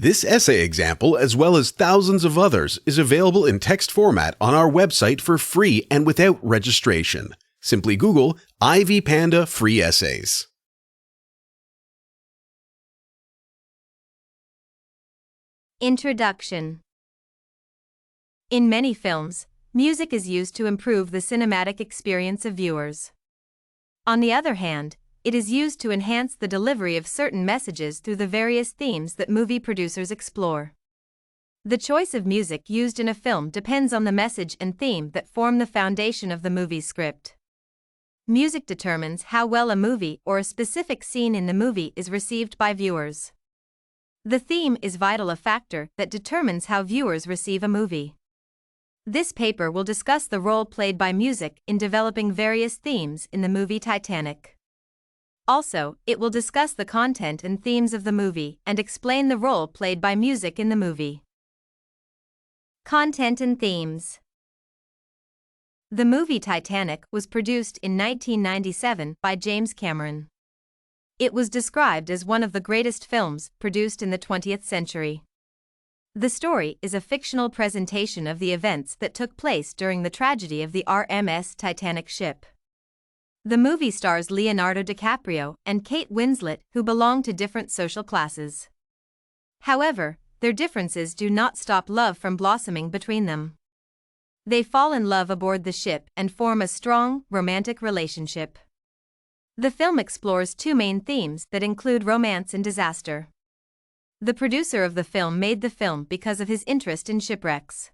This essay example, as well as thousands of others, is available in text format on our website for free and without registration. Simply Google Ivy Panda Free Essays. Introduction. In many films, music is used to improve the cinematic experience of viewers. On the other hand, it is used to enhance the delivery of certain messages through the various themes that movie producers explore. The choice of music used in a film depends on the message and theme that form the foundation of the movie's script. Music determines how well a movie or a specific scene in the movie is received by viewers. The theme is a factor that determines how viewers receive a movie. This paper will discuss the role played by music in developing various themes in the movie Titanic. Also, it will discuss the content and themes of the movie and explain the role played by music in the movie. Content and themes. The movie Titanic was produced in 1997 by James Cameron. It was described as one of the greatest films produced in the 20th century. The story is a fictional presentation of the events that took place during the tragedy of the RMS Titanic ship. The movie stars Leonardo DiCaprio and Kate Winslet, who belong to different social classes. However, their differences do not stop love from blossoming between them. They fall in love aboard the ship and form a strong, romantic relationship. The film explores two main themes that include romance and disaster. The producer of the film made the film because of his interest in shipwrecks.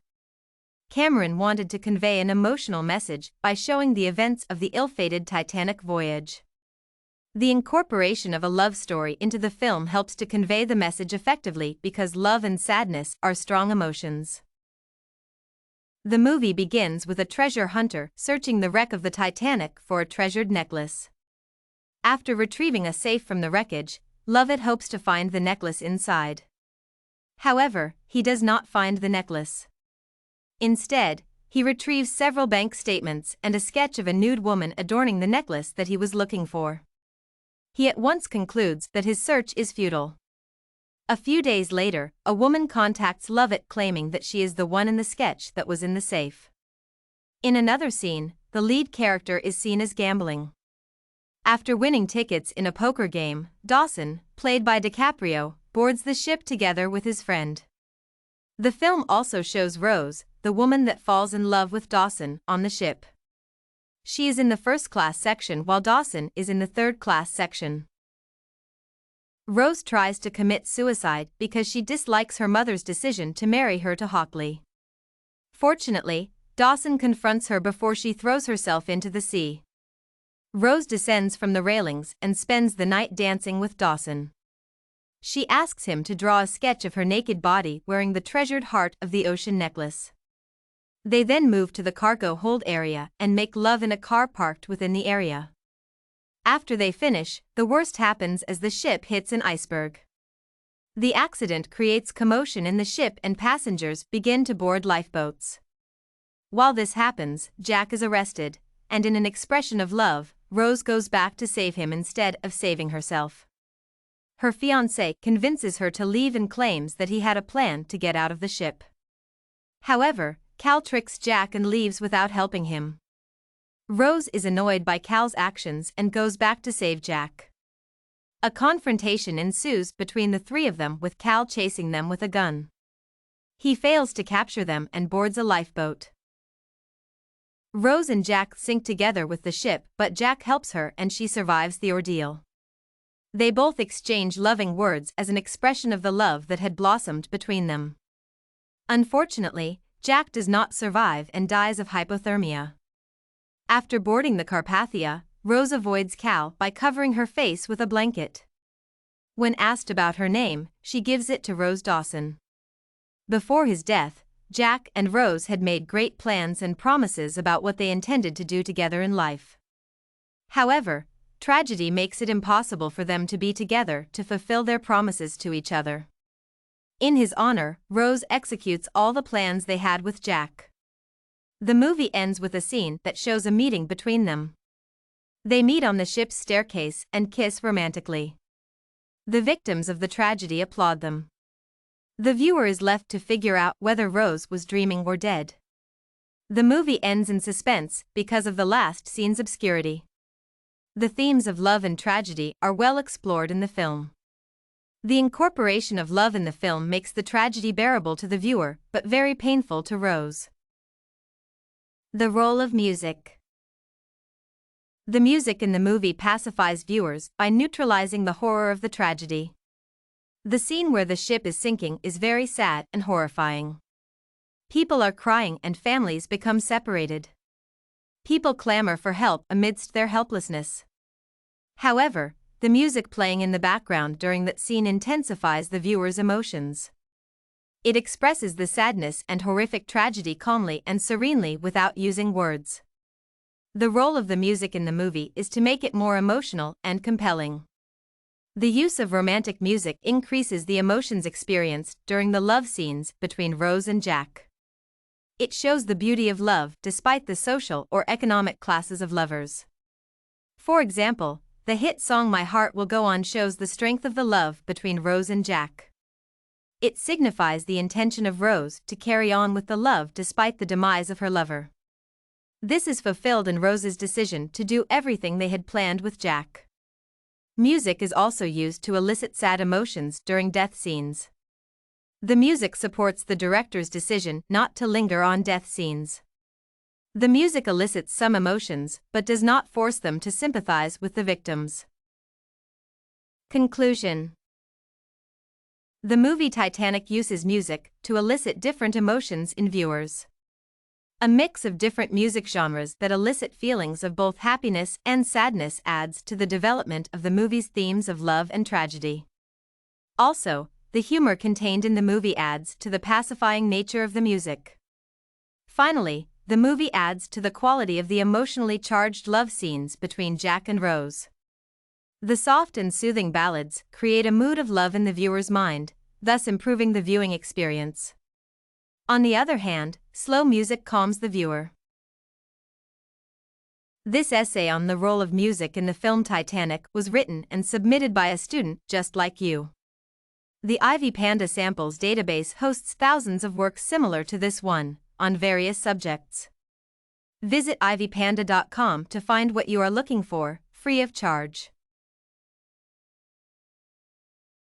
Cameron wanted to convey an emotional message by showing the events of the ill-fated Titanic voyage. The incorporation of a love story into the film helps to convey the message effectively because love and sadness are strong emotions. The movie begins with a treasure hunter searching the wreck of the Titanic for a treasured necklace. After retrieving a safe from the wreckage, Lovett hopes to find the necklace inside. However, he does not find the necklace. Instead, he retrieves several bank statements and a sketch of a nude woman adorning the necklace that he was looking for. He at once concludes that his search is futile. A few days later, a woman contacts Lovett claiming that she is the one in the sketch that was in the safe. In another scene, the lead character is seen as gambling. After winning tickets in a poker game, Dawson, played by DiCaprio, boards the ship together with his friend. The film also shows Rose, the woman that falls in love with Dawson, on the ship. She is in the first-class section while Dawson is in the third-class section. Rose tries to commit suicide because she dislikes her mother's decision to marry her to Hockley. Fortunately, Dawson confronts her before she throws herself into the sea. Rose descends from the railings and spends the night dancing with Dawson. She asks him to draw a sketch of her naked body wearing the treasured heart of the ocean necklace. They then move to the cargo hold area and make love in a car parked within the area. After they finish, the worst happens as the ship hits an iceberg. The accident creates commotion in the ship and passengers begin to board lifeboats. While this happens, Jack is arrested, and in an expression of love, Rose goes back to save him instead of saving herself. Her fiancé convinces her to leave and claims that he had a plan to get out of the ship. However, Cal tricks Jack and leaves without helping him. Rose is annoyed by Cal's actions and goes back to save Jack. A confrontation ensues between the three of them with Cal chasing them with a gun. He fails to capture them and boards a lifeboat. Rose and Jack sink together with the ship, but Jack helps her and she survives the ordeal. They both exchange loving words as an expression of the love that had blossomed between them. Unfortunately, Jack does not survive and dies of hypothermia. After boarding the Carpathia, Rose avoids Cal by covering her face with a blanket. When asked about her name, she gives it to Rose Dawson. Before his death, Jack and Rose had made great plans and promises about what they intended to do together in life. However, tragedy makes it impossible for them to be together to fulfill their promises to each other. In his honor, Rose executes all the plans they had with Jack. The movie ends with a scene that shows a meeting between them. They meet on the ship's staircase and kiss romantically. The victims of the tragedy applaud them. The viewer is left to figure out whether Rose was dreaming or dead. The movie ends in suspense because of the last scene's obscurity. The themes of love and tragedy are well explored in the film. The incorporation of love in the film makes the tragedy bearable to the viewer, but very painful to Rose. The role of music. The music in the movie pacifies viewers by neutralizing the horror of the tragedy. The scene where the ship is sinking is very sad and horrifying. People are crying and families become separated. People clamor for help amidst their helplessness. However, the music playing in the background during that scene intensifies the viewer's emotions. It expresses the sadness and horrific tragedy calmly and serenely without using words. The role of the music in the movie is to make it more emotional and compelling. The use of romantic music increases the emotions experienced during the love scenes between Rose and Jack. It shows the beauty of love despite the social or economic classes of lovers. For example, the hit song My Heart Will Go On shows the strength of the love between Rose and Jack. It signifies the intention of Rose to carry on with the love despite the demise of her lover. This is fulfilled in Rose's decision to do everything they had planned with Jack. Music is also used to elicit sad emotions during death scenes. The music supports the director's decision not to linger on death scenes. The music elicits some emotions but does not force them to sympathize with the victims. Conclusion. The movie Titanic uses music to elicit different emotions in viewers. A mix of different music genres that elicit feelings of both happiness and sadness adds to the development of the movie's themes of love and tragedy. Also, the humor contained in the movie adds to the pacifying nature of the music. Finally, the movie adds to the quality of the emotionally charged love scenes between Jack and Rose. The soft and soothing ballads create a mood of love in the viewer's mind, thus improving the viewing experience. On the other hand, slow music calms the viewer. This essay on the role of music in the film Titanic was written and submitted by a student just like you. The Ivy Panda Samples database hosts thousands of works similar to this one, on various subjects. Visit ivypanda.com to find what you are looking for, free of charge.